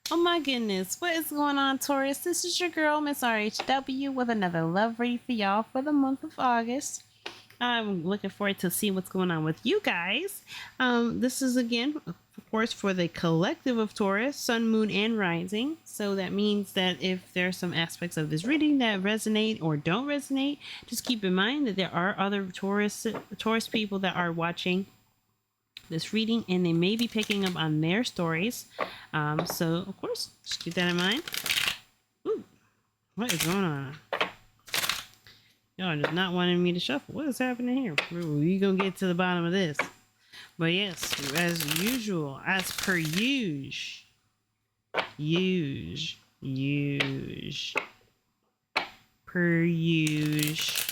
Oh my goodness, what is going on, Taurus? This is your girl, Miss RHW, with another love read for y'all for the month of August. I'm looking forward to see what's going on with you guys. This is again, of course, for the collective of Taurus, Sun, Moon, and Rising. So that means that if there are some aspects of this reading that resonate or don't resonate, just keep in mind that there are other Taurus people that are watching this reading and they may be picking up on their stories. So of course, just keep that in mind. Ooh, what is going on? Y'all are just not wanting me to shuffle. What is happening here? We gonna get to the bottom of this. But yes, as usual, as per usual, per usual.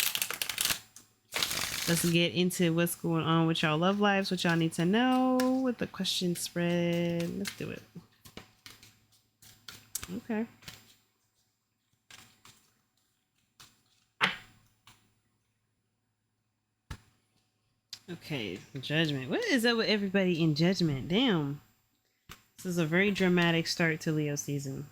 Let's get into what's going on with y'all love lives, what y'all need to know with the question spread. Let's do it. Okay. Okay, Judgment. What is up with everybody in Judgment? Damn. This is a very dramatic start to Leo season.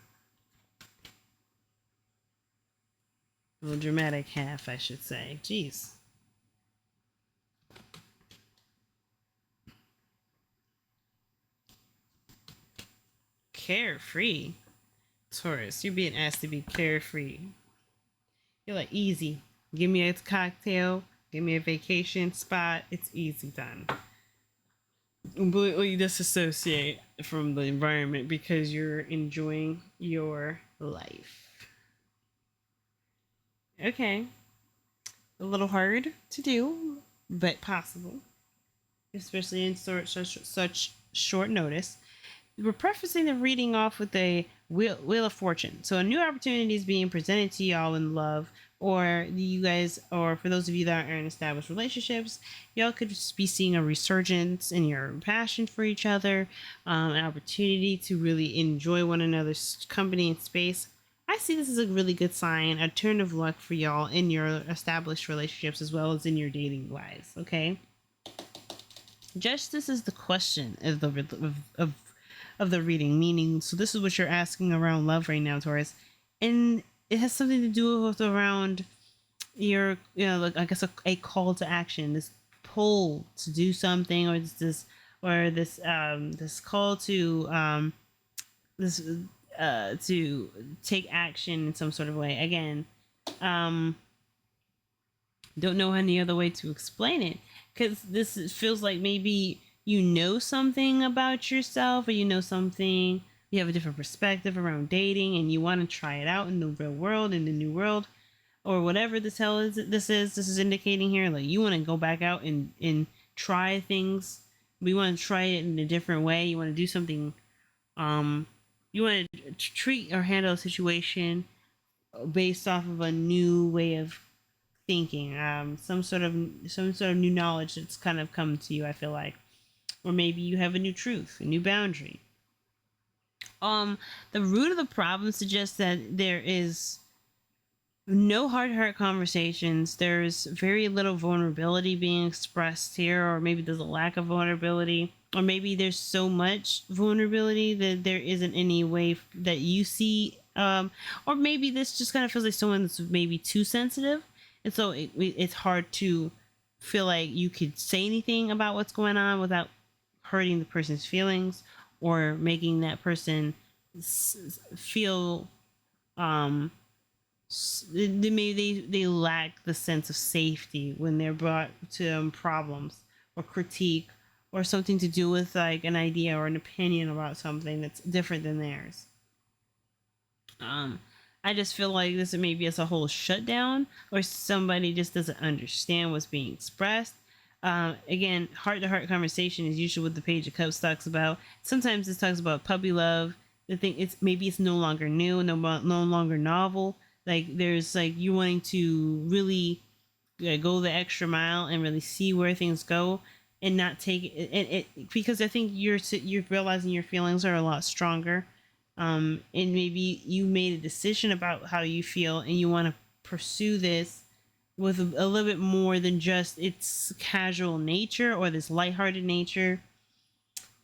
Well, dramatic half, I should say. Jeez. Carefree. Taurus, you're being asked to be carefree. You're like, easy. Give me a cocktail. Give me a vacation spot. It's easy done. Completely disassociate from the environment because you're enjoying your life. Okay. A little hard to do, but possible. Especially in such short notice. We're prefacing the reading off with a wheel of fortune. So a new opportunity is being presented to y'all in love, or you guys, or for those of you that are in established relationships, y'all could just be seeing a resurgence in your passion for each other, an opportunity to really enjoy one another's company and space. I see this as a really good sign, a turn of luck for y'all in your established relationships as well as in your dating lives. Okay. Justice is the question of the reading, meaning, so this is what you're asking around love right now, Taurus, and it has something to do with around your, like, I guess a call to action, this pull to do something, or this call this to take action in some sort of way. Again, don't know any other way to explain it, because this feels like maybe you know something about yourself, or you have a different perspective around dating and you want to try it out in the real world, in the new world, or whatever this hell is. This is indicating here, like, you want to go back out and try things. We want to try it in a different way. You want to do something. You want to treat or handle a situation based off of a new way of thinking, some sort of new knowledge that's kind of come to you, I feel like, or maybe you have a new truth, a new boundary. The root of the problem suggests that there is no heart-to-heart conversations. There's very little vulnerability being expressed here, or maybe there's a lack of vulnerability, or maybe there's so much vulnerability that there isn't any way that you see, or maybe this just kind of feels like someone that's maybe too sensitive, and so it's hard to feel like you could say anything about what's going on without hurting the person's feelings, or making that person feel maybe they lack the sense of safety when they're brought to problems or critique, or something to do with like an idea or an opinion about something that's different than theirs. um I just feel like this maybe as a whole shutdown, or somebody just doesn't understand what's being expressed. Again, heart to heart conversation is usually what the Page of Cups talks about. Sometimes it talks about puppy love. The thing, it's no longer new, no longer novel. Like, there's like, you wanting to really go the extra mile and really see where things go, and not take it, because I think you're realizing your feelings are a lot stronger, and maybe you made a decision about how you feel and you want to pursue this with a little bit more than just its casual nature or this lighthearted nature.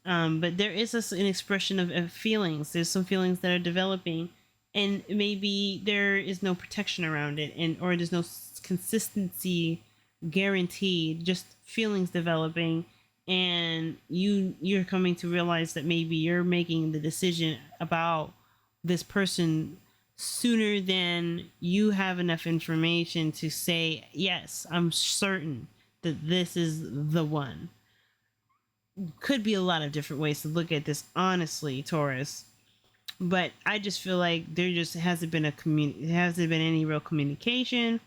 But there is an expression of feelings. There's some feelings that are developing, and maybe there is no protection around it, and or there's no consistency guaranteed. Just feelings developing, and you're coming to realize that maybe you're making the decision about this person sooner than you have enough information to say, yes, I'm certain that this is the one. Could be a lot of different ways to look at this, honestly, Taurus. But I just feel like there just hasn't been hasn't been any real communication,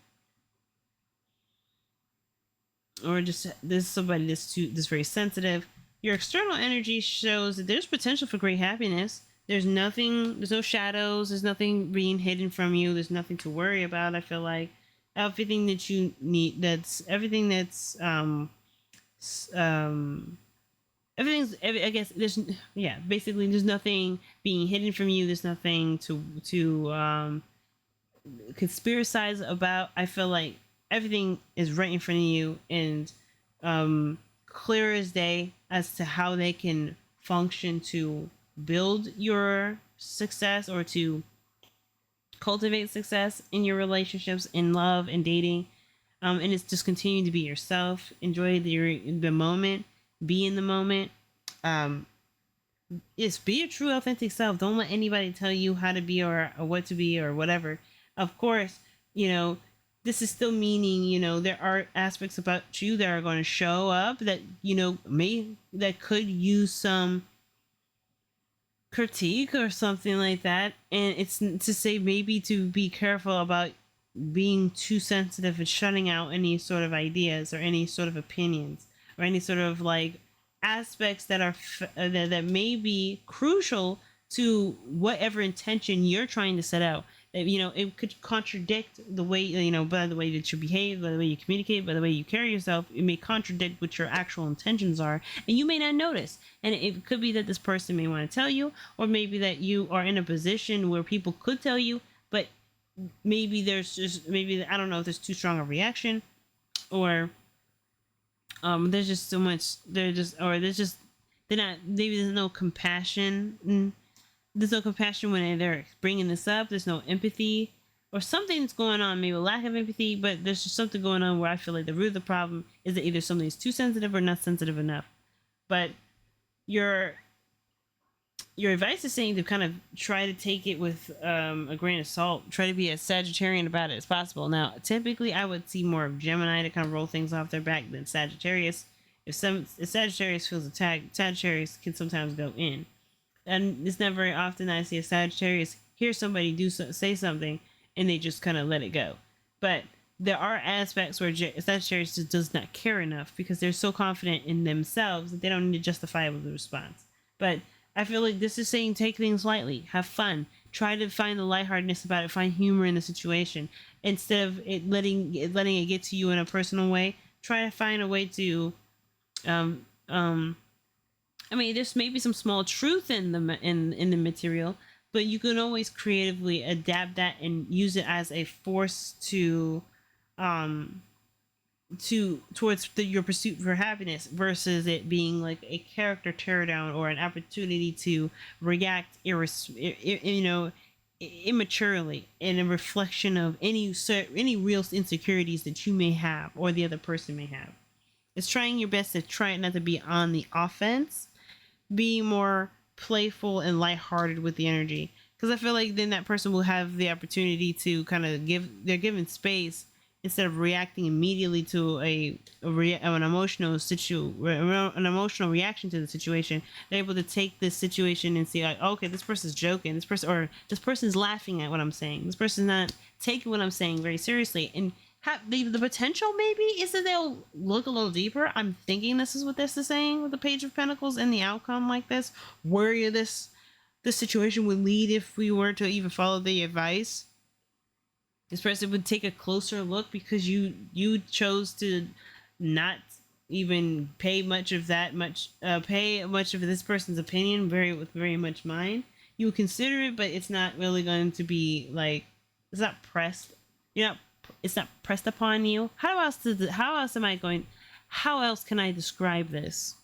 or just this is somebody that's very sensitive. Your external energy shows that there's potential for great happiness. There's nothing, there's no shadows, there's nothing being hidden from you, there's nothing to worry about. I feel like everything that you need, that's everything that's um I guess there's, yeah, basically there's nothing being hidden from you, there's nothing to conspiracize about. I feel like everything is right in front of you, and clear as day as to how they can function to build your success or to cultivate success in your relationships, in love and dating. And it's just continuing to be yourself, enjoy the moment, be in the moment. um just be your true authentic self. Don't let anybody tell you how to be, or what to be, or whatever. Of course, you know, this is still meaning, there are aspects about you that are going to show up that, that could use some critique or something like that. And it's to say maybe to be careful about being too sensitive and shutting out any sort of ideas or any sort of opinions or any sort of like aspects that are that may be crucial to whatever intention you're trying to set out. That, it could contradict the way, by the way that you behave, by the way you communicate, by the way you carry yourself. It may contradict what your actual intentions are, and you may not notice. And it could be that this person may want to tell you, or maybe that you are in a position where people could tell you, but maybe there's just, maybe I don't know if there's too strong a reaction, or there's just so much, they're not, maybe there's no compassion. There's no compassion when they're bringing this up. There's no empathy, or something's going on, maybe a lack of empathy. But there's just something going on where I feel like the root of the problem is that either somebody's too sensitive or not sensitive enough. But your advice is saying to kind of try to take it with a grain of salt. Try to be as Sagittarian about it as possible. Now, typically, I would see more of Gemini to kind of roll things off their back than Sagittarius. If Sagittarius feels attacked, Sagittarius can sometimes go in. And it's not very often I see a Sagittarius hear somebody say something and they just kind of let it go. But there are aspects where Sagittarius just does not care enough because they're so confident in themselves that they don't need to justify it with a response. But I feel like this is saying take things lightly, have fun, try to find the lightheartedness about it, find humor in the situation instead of letting it get to you in a personal way. Try to find a way to I mean, there's maybe some small truth in the material, but you can always creatively adapt that and use it as a force um, towards your pursuit for happiness, versus it being like a character teardown or an opportunity to react immaturely, in a reflection of any real insecurities that you may have or the other person may have. It's trying your best to try not to be on the offense, be more playful and lighthearted with the energy, because I feel like then that person will have the opportunity to kind of they're given space instead of reacting immediately to an emotional reaction to the situation. They're able to take this situation and see like, okay, this person's joking, this person's laughing at what I'm saying, this person's not taking what I'm saying very seriously, and the potential maybe is that they'll look a little deeper. I'm thinking this is what this is saying with the Page of Pentacles and the outcome like this, where this situation would lead if we were to even follow the advice. This person would take a closer look because you chose to not even pay much of this person's opinion with very much mind. You would consider it, but it's not really going to be like, it's not pressed. You're not It's not pressed upon you. How else can I describe this?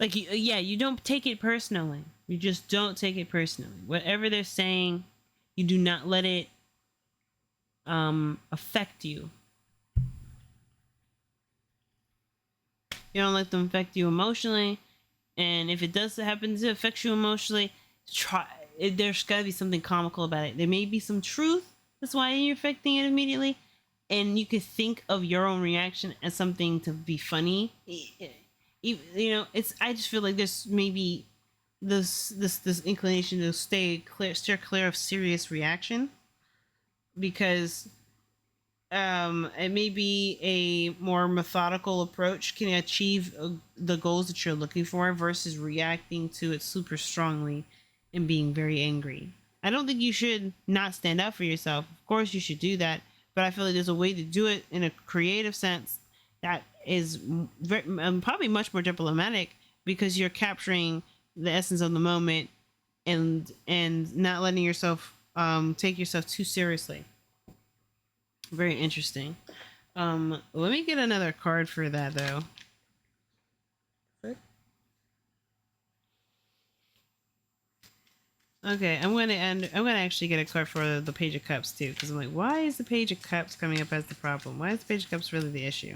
Like, yeah, you don't take it personally. You just don't take it personally. Whatever they're saying, you do not let it affect you. You don't let them affect you emotionally. And if it does happen to affect you emotionally, there's got to be something comical about it. There may be some truth. That's why you're affecting it immediately. And you could think of your own reaction as something to be funny. You know, it's. I just feel like there's maybe this inclination to steer clear of serious reaction, because it may be a more methodical approach can achieve the goals that you're looking for versus reacting to it super strongly and being very angry. I don't think you should not stand up for yourself. Of course, you should do that, but I feel like there's a way to do it in a creative sense that is very, probably much more diplomatic, because you're capturing the essence of the moment and not letting yourself take yourself too seriously. Very interesting. Let me get another card for that though. Okay, I'm gonna actually get a card for the Page of Cups too, because I'm like, why is the Page of Cups coming up as the problem? Why is the Page of Cups really the issue?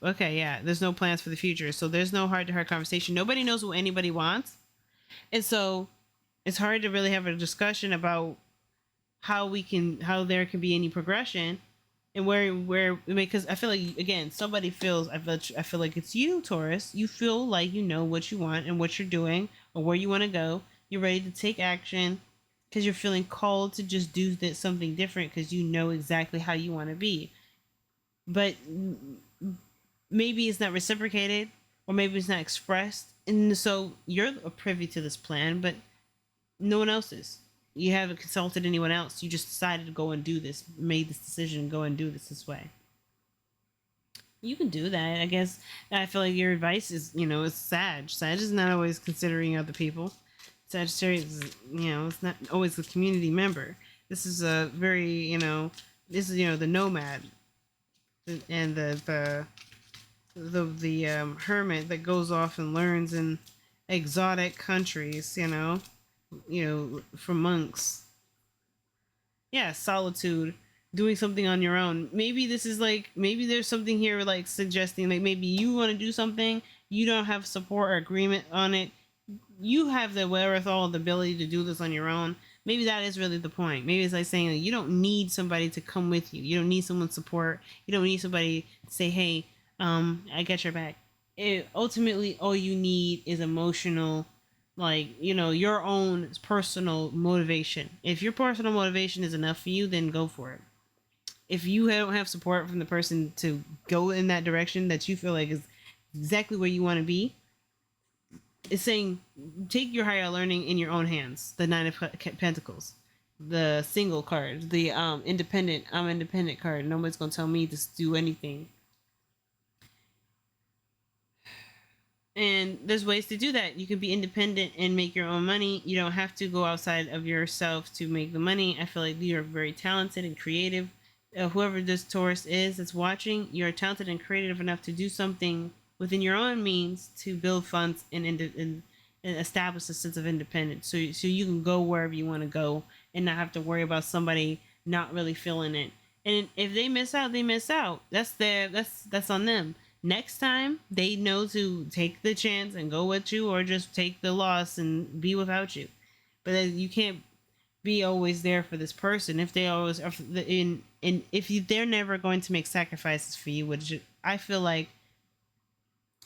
Okay, yeah. There's no plans for the future, so there's no heart-to-heart conversation. Nobody knows what anybody wants, and so it's hard to really have a discussion about how there can be any progression, and where because I feel like, again, somebody feels, I feel like it's you, Taurus. You feel like you know what you want and what you're doing or where you want to go. You're ready to take action because you're feeling called to just do something different because you know exactly how you want to be. But maybe it's not reciprocated, or maybe it's not expressed, and so you're privy to this plan, but no one else is. You haven't consulted anyone else. You just decided to go and do this, made this decision, and go and do this way. You can do that, I guess. I feel like your advice is, it's Sag. Sag is not always considering other people. Sagittarius is, it's not always a community member. This is a very, this is, the nomad and the hermit that goes off and learns in exotic countries, from monks. Yeah, solitude, doing something on your own. Maybe this is like, maybe there's something here like suggesting like maybe you want to do something, you don't have support or agreement on it. You have the wherewithal, the ability to do this on your own. Maybe that is really the point. Maybe it's like saying that you don't need somebody to come with you. You don't need someone's support. You don't need somebody to say, "Hey, I got your back." Ultimately, all you need is emotional, like, your own personal motivation. If your personal motivation is enough for you, then go for it. If you don't have support from the person to go in that direction that you feel like is exactly where you want to be, it's saying take your higher learning in your own hands. The Nine of Pentacles, the single card, the independent, I'm independent card. Nobody's gonna tell me to do anything. And there's ways to do that. You can be independent and make your own money. You don't have to go outside of yourself to make the money. I feel like you're very talented and creative. Whoever this Taurus is that's watching, you're talented and creative enough to do something within your own means to build funds and establish a sense of independence. So you can go wherever you want to go and not have to worry about somebody not really feeling it. And if they miss out, they miss out. That's on them. Next time, they know to take the chance and go with you, or just take the loss and be without you. But you can't be always there for this person if they always are they're never going to make sacrifices for you, which I feel like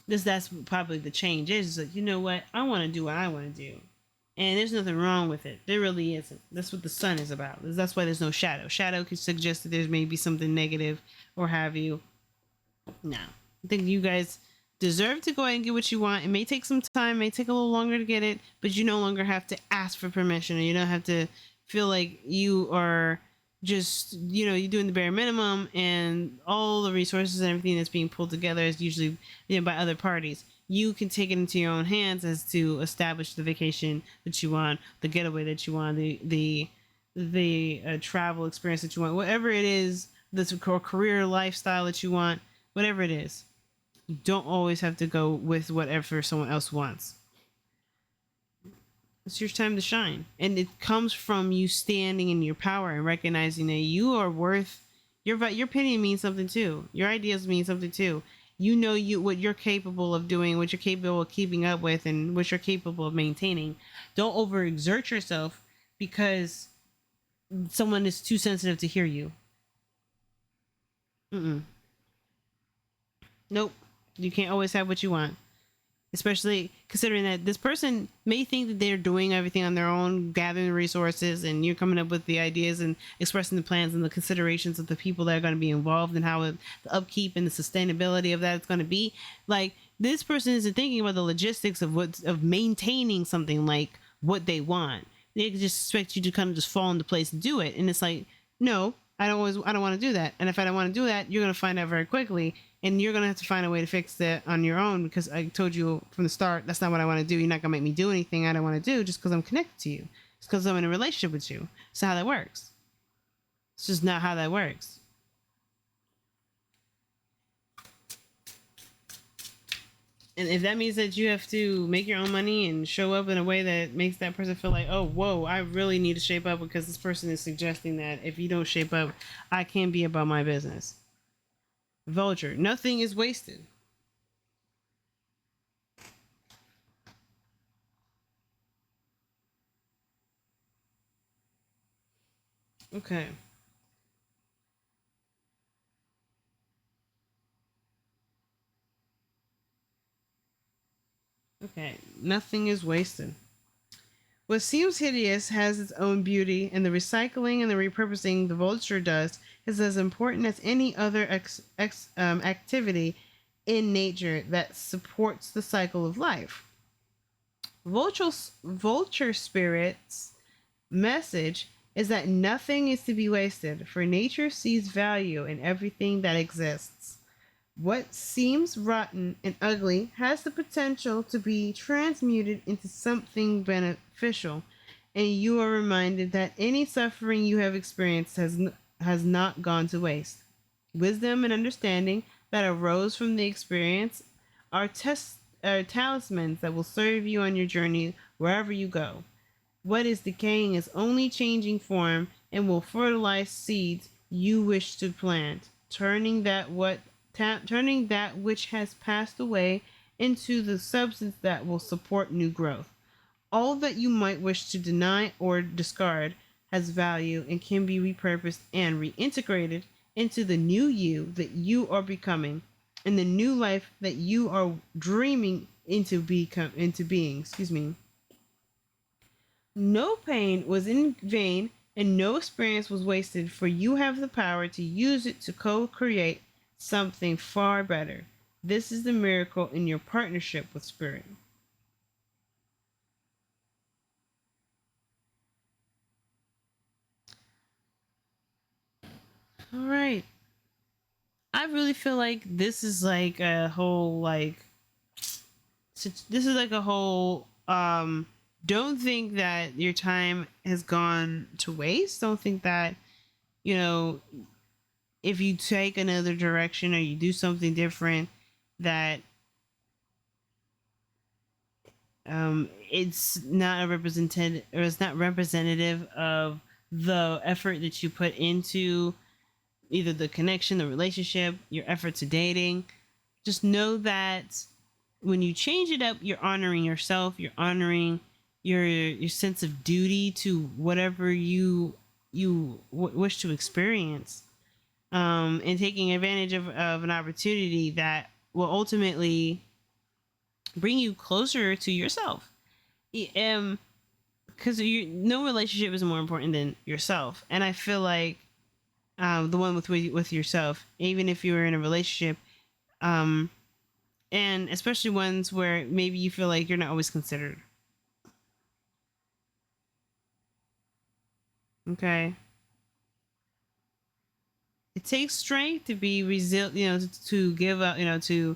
that's probably the change. Is like, you know what, I want to do what I want to do, and there's nothing wrong with it. There really isn't. That's what the sun is about. That's why there's no shadow. Shadow could suggest that there's maybe something negative or have you. No, I think you guys deserve to go ahead and get what you want. It may take some time, may take a little longer to get it, but you no longer have to ask for permission, or you don't have to feel like you are just, you're doing the bare minimum, and all the resources and everything that's being pulled together is usually, by other parties. You can take it into your own hands as to establish the vacation that you want, the getaway that you want, the travel experience that you want, whatever it is, this career lifestyle that you want, whatever it is. You don't always have to go with whatever someone else wants. It's your time to shine. And it comes from you standing in your power and recognizing that you are worth your opinion means something too. Your ideas mean something too. You know what you're capable of doing, what you're capable of keeping up with, and what you're capable of maintaining. Don't overexert yourself because someone is too sensitive to hear you. Mm-mm. Nope. You can't always have what you want, especially considering that this person may think that they're doing everything on their own, gathering resources, and you're coming up with the ideas and expressing the plans and the considerations of the people that are going to be involved and how the upkeep and the sustainability of that is going to be. Like, this person isn't thinking about the logistics of maintaining something like what they want. They just expect you to kind of just fall into place and do it, and it's like, no, I don't want to do that. And if I don't want to do that, you're going to find out very quickly, and you're going to have to find a way to fix that on your own, because I told you from the start, that's not what I want to do. You're not going to make me do anything I don't want to do just because I'm connected to you. It's because I'm in a relationship with you. It's not how that works. It's just not how that works. And if that means that you have to make your own money and show up in a way that makes that person feel like, oh, whoa, I really need to shape up because this person is suggesting that if you don't shape up, I can't be about my business. Vulture, nothing is wasted. Okay. Okay. Nothing is wasted. What seems hideous has its own beauty, and the recycling and the repurposing the vulture does is as important as any other activity in nature that supports the cycle of life. Vulture spirit's message is that nothing is to be wasted, for nature sees value in everything that exists. What seems rotten and ugly has the potential to be transmuted into something beneficial, and you are reminded that any suffering you have experienced has not gone to waste. Wisdom and understanding that arose from the experience are talismans that will serve you on your journey wherever you go. What is decaying is only changing form and will fertilize seeds you wish to plant, turning that which has passed away into the substance that will support new growth. All that you might wish to deny or discard has value and can be repurposed and reintegrated into the new you that you are becoming and the new life that you are dreaming into being. Excuse me. No pain was in vain and no experience was wasted, for you have the power to use it to co-create something far better. This is the miracle in your partnership with Spirit. All right. I really feel like this is like a whole this is like a whole don't think that your time has gone to waste. Don't think that, you know, if you take another direction or you do something different, that it's not a representative, or it's not representative of the effort that you put into either the connection, the relationship, your effort to dating. Just know that when you change it up, you're honoring yourself, you're honoring your sense of duty to whatever wish to experience, and taking advantage of an opportunity that will ultimately bring you closer to yourself. Because no relationship is more important than yourself, and I feel like the one with yourself, even if you're in a relationship, um, and especially ones where maybe you feel like you're not always considered. Okay, it takes strength to be resilient, to give up, to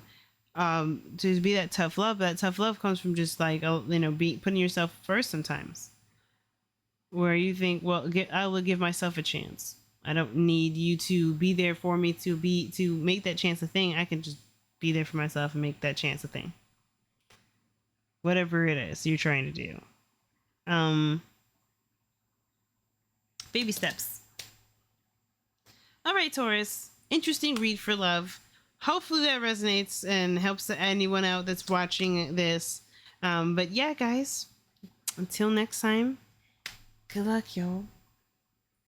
be that tough love. That tough love comes from just like, be putting yourself first sometimes, where you think, well, I will give myself a chance. I don't need you to be there for me to make that chance a thing. I can just be there for myself and make that chance a thing. Whatever it is you're trying to do. Baby steps. All right, Taurus. Interesting read for love. Hopefully that resonates and helps anyone out that's watching this. But yeah, guys, until next time, good luck, y'all.